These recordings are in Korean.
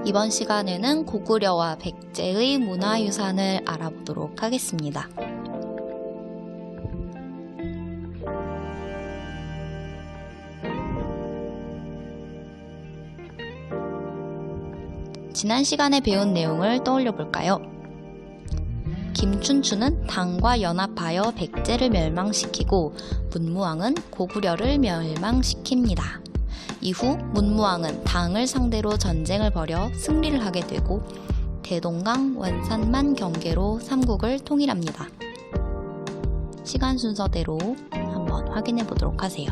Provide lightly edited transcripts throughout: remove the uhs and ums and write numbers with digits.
이번 시간에는 고구려와 백제의 문화유산을 알아보도록 하겠습니다. 지난 시간에 배운 내용을 떠올려 볼까요? 김춘추는 당과 연합하여 백제를 멸망시키고 문무왕은 고구려를 멸망시킵니다. 이후 문무왕은 당을 상대로 전쟁을 벌여 승리를 하게 되고 대동강 원산만 경계로 삼국을 통일합니다. 시간 순서대로 한번 확인해 보도록 하세요.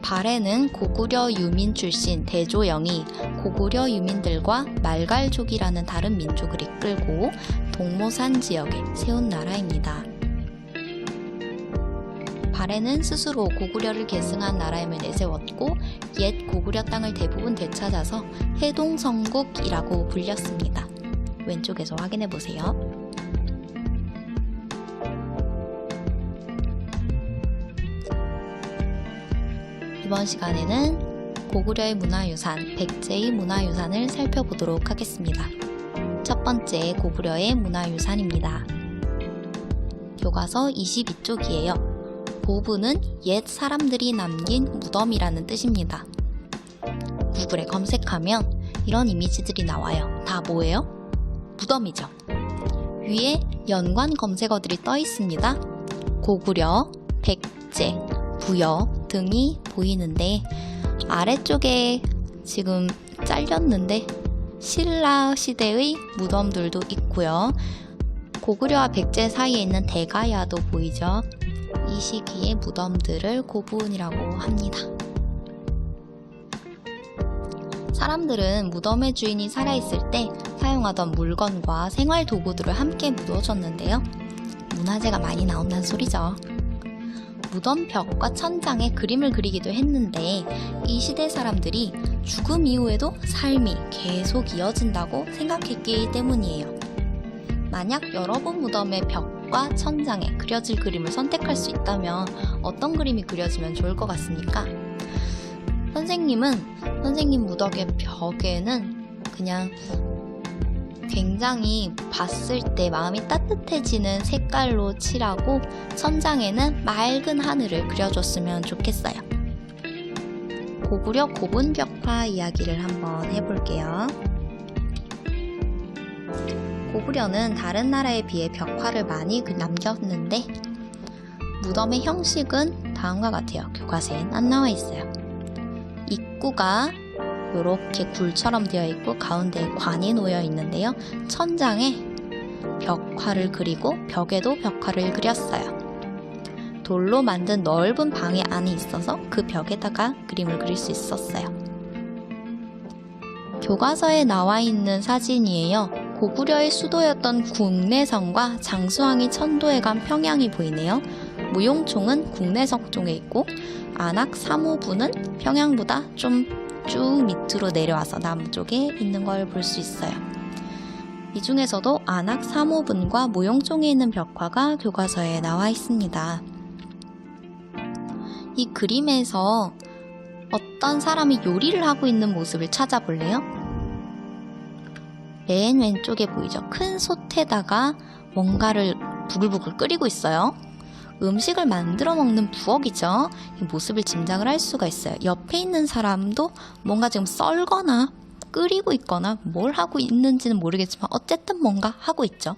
발해는 고구려 유민 출신 대조영이 고구려 유민들과 말갈족이라는 다른 민족을 이끌고 동모산 지역에 세운 나라입니다. 발해는 스스로 고구려를 계승한 나라임을 내세웠고 옛 고구려 땅을 대부분 되찾아서 해동성국이라고 불렸습니다. 왼쪽에서 확인해 보세요. 이번 시간에는 고구려의 문화유산, 백제의 문화유산을 살펴보도록 하겠습니다. 첫 번째 고구려의 문화유산입니다. 교과서 22쪽이에요. 고부는 옛 사람들이 남긴 무덤이라는 뜻입니다. 구글에 검색하면 이런 이미지들이 나와요. 다 뭐예요? 무덤이죠. 위에 연관 검색어들이 떠 있습니다. 고구려, 백제, 부여 등이 보이는데 아래쪽에 지금 잘렸는데 신라 시대의 무덤들도 있고요. 고구려와 백제 사이에 있는 대가야도 보이죠. 이 시기의 무덤들을 고부운이라고 합니다. 사람들은 무덤의 주인이 살아있을 때 사용하던 물건과 생활 도구들을 함께 묻어줬는데요. 문화재가 많이 나온다는 소리죠. 무덤 벽과 천장에 그림을 그리기도 했는데 이 시대 사람들이 죽음 이후에도 삶이 계속 이어진다고 생각했기 때문이에요. 만약 여러분 무덤의 벽과 천장에 그려질 그림을 선택할 수 있다면 어떤 그림이 그려지면 좋을 것 같습니까? 선생님 무덤의 벽에는 그냥 굉장히 봤을 때 마음이 따뜻해지는 색깔로 칠하고 천장에는 맑은 하늘을 그려줬으면 좋겠어요. 고구려 고분벽화 이야기를 한번 해볼게요. 고구려는 다른 나라에 비해 벽화를 많이 남겼는데 무덤의 형식은 다음과 같아요. 교과서엔 안 나와 있어요. 입구가 이렇게 굴처럼 되어 있고 가운데에 관이 놓여 있는데요. 천장에 벽화를 그리고 벽에도 벽화를 그렸어요. 돌로 만든 넓은 방이 안에 있어서 그 벽에다가 그림을 그릴 수 있었어요. 교과서에 나와 있는 사진이에요. 고구려의 수도였던 국내성과 장수왕이 천도에 간 평양이 보이네요. 무용총은 국내성 쪽에 있고 안악 사무부는 평양보다 좀 쭉 밑으로 내려와서 남쪽에 있는 걸 볼 수 있어요. 이 중에서도 안악 사무분과 무용총에 있는 벽화가 교과서에 나와 있습니다. 이 그림에서 어떤 사람이 요리를 하고 있는 모습을 찾아볼래요? 맨 왼쪽에 보이죠? 큰 솥에다가 뭔가를 부글부글 끓이고 있어요. 음식을 만들어 먹는 부엌이죠. 이 모습을 짐작을 할 수가 있어요. 옆에 있는 사람도 뭔가 지금 썰거나 끓이고 있거나 뭘 하고 있는지는 모르겠지만 어쨌든 뭔가 하고 있죠.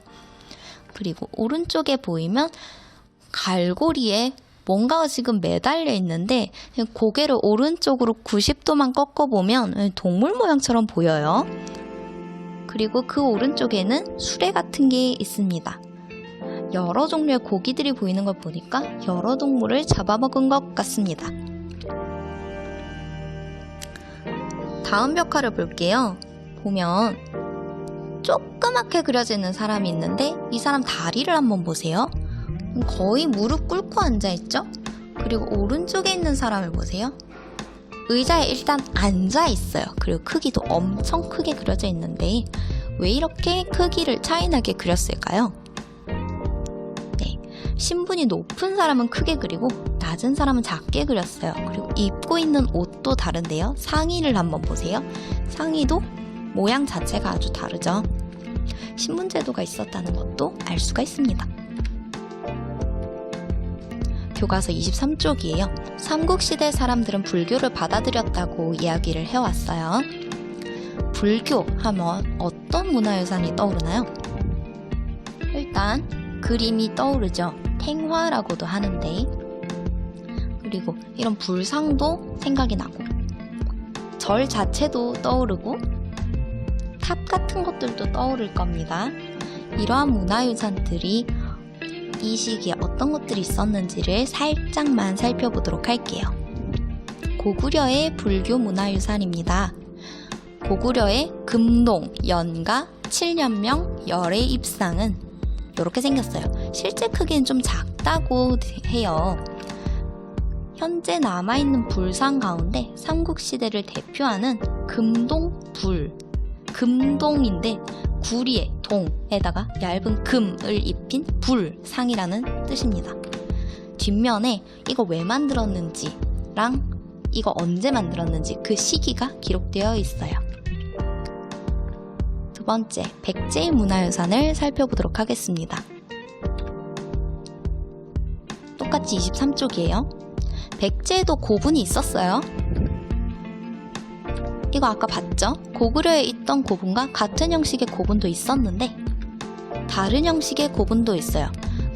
그리고 오른쪽에 보이면 갈고리에 뭔가가 지금 매달려 있는데 고개를 오른쪽으로 90도만 꺾어보면 동물 모양처럼 보여요. 그리고 그 오른쪽에는 수레 같은 게 있습니다. 여러 종류의 고기들이 보이는 걸 보니까 여러 동물을 잡아먹은 것 같습니다. 다음 벽화를 볼게요. 보면 조그맣게 그려져 있는 사람이 있는데 이 사람 다리를 한번 보세요. 거의 무릎 꿇고 앉아있죠? 그리고 오른쪽에 있는 사람을 보세요. 의자에 일단 앉아있어요. 그리고 크기도 엄청 크게 그려져 있는데 왜 이렇게 크기를 차이나게 그렸을까요? 신분이 높은 사람은 크게 그리고 낮은 사람은 작게 그렸어요. 그리고 입고 있는 옷도 다른데요. 상의를 한번 보세요. 상의도 모양 자체가 아주 다르죠. 신분제도가 있었다는 것도 알 수가 있습니다. 교과서 23쪽이에요. 삼국시대 사람들은 불교를 받아들였다고 이야기를 해왔어요. 불교 하면 어떤 문화유산이 떠오르나요? 일단 그림이 떠오르죠. 탱화라고도 하는데, 그리고 이런 불상도 생각이 나고, 절 자체도 떠오르고, 탑 같은 것들도 떠오를 겁니다. 이러한 문화유산들이 이 시기에 어떤 것들이 있었는지를 살짝만 살펴보도록 할게요. 고구려의 불교 문화유산입니다. 고구려의 금동, 연가, 칠년명, 열의 입상은 이렇게 생겼어요. 실제 크기는 좀 작다고 해요. 현재 남아있는 불상 가운데 삼국시대를 대표하는 금동불, 금동인데 구리에 동에다가 얇은 금을 입힌 불상이라는 뜻입니다. 뒷면에 이거 왜 만들었는지랑 이거 언제 만들었는지 그 시기가 기록되어 있어요. 두 번째, 백제의 문화유산을 살펴보도록 하겠습니다. 똑같이 23쪽이에요. 백제에도 고분이 있었어요. 이거 아까 봤죠? 고구려에 있던 고분과 같은 형식의 고분도 있었는데 다른 형식의 고분도 있어요.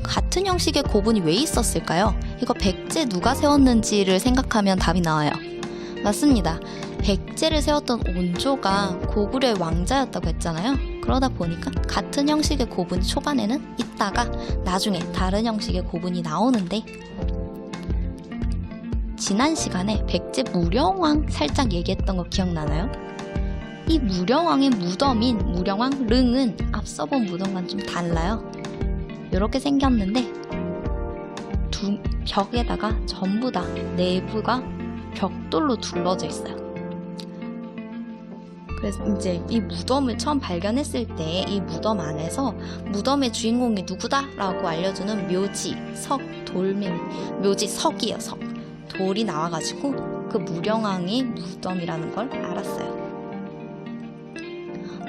같은 형식의 고분이 왜 있었을까요? 이거 백제 누가 세웠는지를 생각하면 답이 나와요. 맞습니다. 백제를 세웠던 온조가 고구려의 왕자였다고 했잖아요. 그러다 보니까 같은 형식의 고분이 초반에는 있다가 나중에 다른 형식의 고분이 나오는데, 지난 시간에 백제 무령왕 살짝 얘기했던 거 기억나나요? 이 무령왕의 무덤인 무령왕 릉은 앞서 본 무덤과는 좀 달라요. 이렇게 생겼는데 두 벽에다가 전부 다 내부가 벽돌로 둘러져 있어요. 그래서 이제 이 무덤을 처음 발견했을 때 이 무덤 안에서 무덤의 주인공이 누구다라고 알려주는 묘지, 석, 돌멩이, 묘지 석이에요. 석. 돌이 나와가지고 그 무령왕의 무덤이라는 걸 알았어요.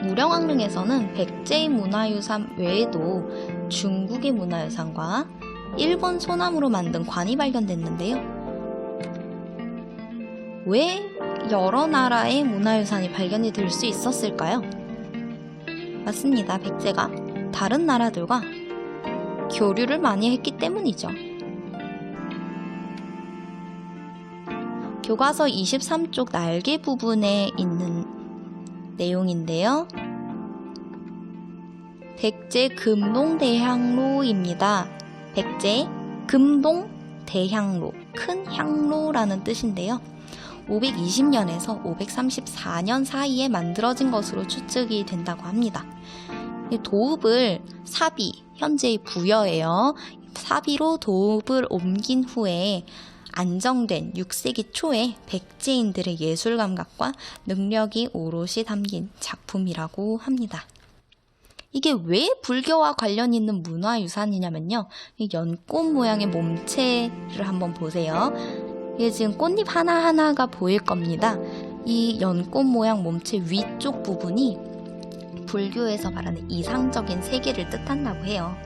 무령왕릉에서는 백제의 문화유산 외에도 중국의 문화유산과 일본 소나무로 만든 관이 발견됐는데요. 왜 여러 나라의 문화유산이 발견이 될 수 있었을까요? 맞습니다. 백제가 다른 나라들과 교류를 많이 했기 때문이죠. 교과서 23쪽 날개 부분에 있는 내용인데요. 백제 금동대향로입니다. 백제 금동대향로, 큰 향로라는 뜻인데요. 520년에서 534년 사이에 만들어진 것으로 추측이 된다고 합니다. 도읍을 사비, 현재의 부여예요. 사비로 도읍을 옮긴 후에 안정된 6세기 초에 백제인들의 예술 감각과 능력이 오롯이 담긴 작품이라고 합니다. 이게 왜 불교와 관련 있는 문화유산이냐면요. 이 연꽃 모양의 몸체를 한번 보세요. 이게 지금 꽃잎 하나하나가 보일 겁니다. 이 연꽃 모양 몸체 위쪽 부분이 불교에서 말하는 이상적인 세계를 뜻한다고 해요.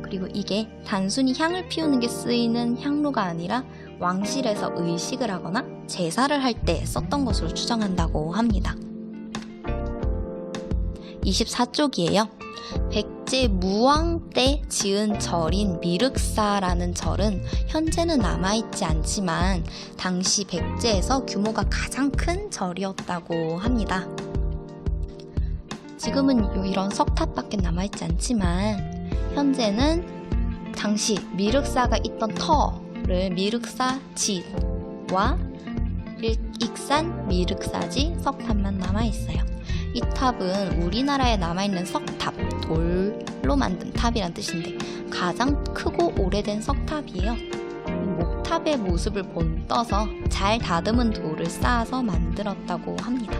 그리고 이게 단순히 향을 피우는 게 쓰이는 향로가 아니라 왕실에서 의식을 하거나 제사를 할 때 썼던 것으로 추정한다고 합니다. 24쪽이에요. 백제 무왕 때 지은 절인 미륵사라는 절은 현재는 남아있지 않지만 당시 백제에서 규모가 가장 큰 절이었다고 합니다. 지금은 이런 석탑밖에 남아있지 않지만 현재는 당시 미륵사가 있던 터를 미륵사지와 익산 미륵사지 석탑만 남아있어요. 이 탑은 우리나라에 남아있는 석탑, 돌로 만든 탑이란 뜻인데 가장 크고 오래된 석탑이에요. 목탑의 모습을 본떠서 잘 다듬은 돌을 쌓아서 만들었다고 합니다.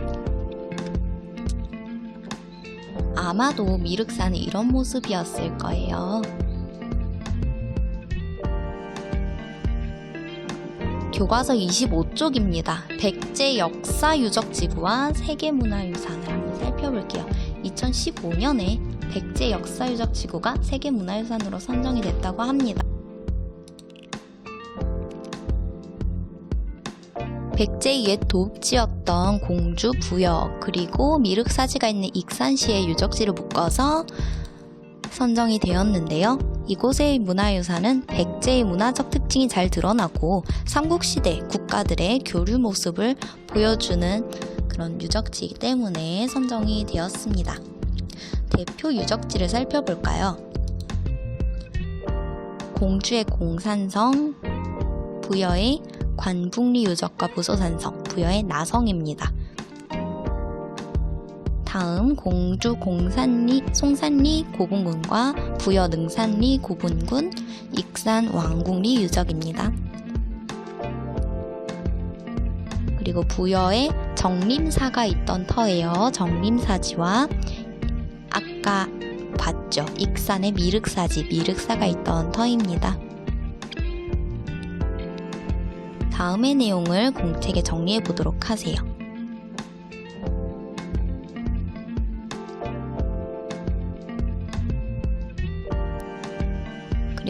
아마도 미륵사는 이런 모습이었을 거예요. 교과서 25쪽입니다. 백제 역사 유적 지구와 세계문화유산을 한번 살펴볼게요. 2015년에 백제 역사 유적 지구가 세계문화유산으로 선정이 됐다고 합니다. 백제의 옛 도읍지였던 공주, 부여, 그리고 미륵사지가 있는 익산시의 유적지를 묶어서 선정이 되었는데요. 이곳의 문화유산은 백제의 문화적 특징이 잘 드러나고 삼국시대 국가들의 교류 모습을 보여주는 그런 유적지이기 때문에 선정이 되었습니다. 대표 유적지를 살펴볼까요? 공주의 공산성, 부여의 관북리 유적과 부소산성, 부여의 나성입니다. 다음 공주 공산리, 송산리 고분군과 부여 능산리 고분군, 익산 왕궁리 유적입니다. 그리고 부여에 정림사가 있던 터예요. 정림사지와 아까 봤죠? 익산의 미륵사지, 미륵사가 있던 터입니다. 다음의 내용을 공책에 정리해 보도록 하세요.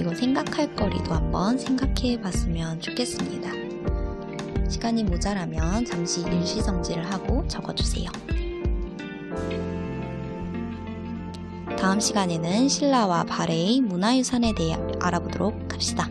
그리고 생각할 거리도 한번 생각해 봤으면 좋겠습니다. 시간이 모자라면 잠시 일시정지를 하고 적어주세요. 다음 시간에는 신라와 발해의 문화유산에 대해 알아보도록 합시다.